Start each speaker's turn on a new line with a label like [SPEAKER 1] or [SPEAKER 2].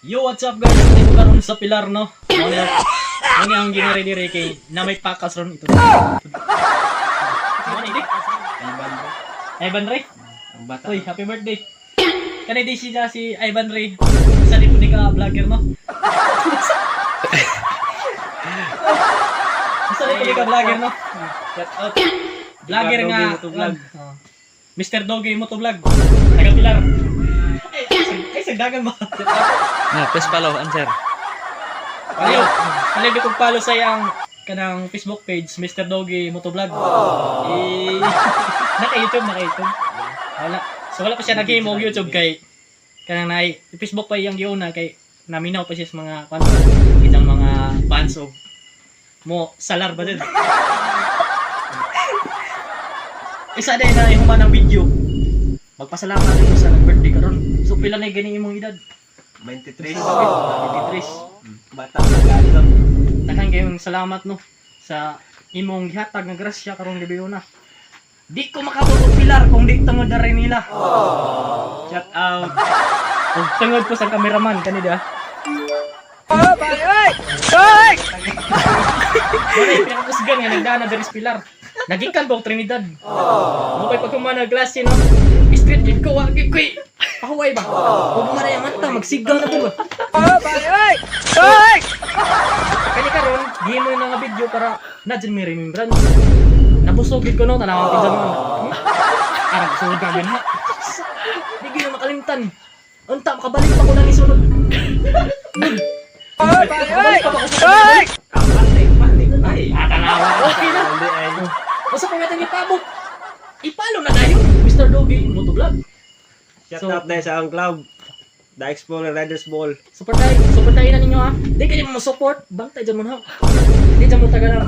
[SPEAKER 1] Yo, what's up guys? Dito karon sa pilar no. Ano ang ginire dire kay na may pakas ron ito. Ano ini? Ivan Ray.
[SPEAKER 2] Ang bata.
[SPEAKER 1] Uy, happy birthday. Kanay di siya si Ivan Ray. Sa di po ni ka vlogger no. Sa di po ni ka vlogger no. Shout out. Vlogger nga. Mr. Doggy Motovlog. Taga Pilar. Ay, sagdagan mo.
[SPEAKER 2] Please follow, answer.
[SPEAKER 1] Ayaw, halili kong follow sa iyang kanang Facebook page, Mr. Doggy Motovlog. Naka-YouTube. Wala. So wala pa siya nag-game o YouTube kay kanang nai Facebook pa iyang giuna kay naminaw pa siya sa mga kitang mga fans of mo salar ba din. Isa din na ihuman ng video. Magpasalamat dito sa birthday karon. So pila na gani imong edad?
[SPEAKER 2] 23.
[SPEAKER 1] 23.
[SPEAKER 2] Bata na lang.
[SPEAKER 1] Daghang kayong salamat no sa imong gihatag nga grasya karong gabi una. Di ko makabot og pilar kung di tungod na rin nila. Shout out. Ug tungod po sa cameraman kanida. Oh, bye. Hoy! Wala pinakusgan nga nagdana diri sa pilar. Nagikan ba og Trinidad? Mo kay pagkumana glasi no. Street gid ko wa gid koy. Pahuway ba? Ug man ay mata magsigaw na ko ba. Oh, bye. Hoy! Kani karon, di mo na nga video para na dyan may remembrance. Nabusogin ko no, tanawang pinsan mo. Arang sulod ka din ha. Di ko na makalimtan. Unta, makabalik pa ko lang isunod. Makabalik pa ako sa
[SPEAKER 2] Panik. Ay.
[SPEAKER 1] tanawa. Okay na. Basta kung natin ipabok. Ipalo na tayo, Mr. Doggy Motovlog.
[SPEAKER 2] Shout out dahil sa ang club. The Explorer Riders Ball.
[SPEAKER 1] Support tayo na ninyo ha. Di kayo mo support, bantay dyan mo na. Di dyan mo taga lang.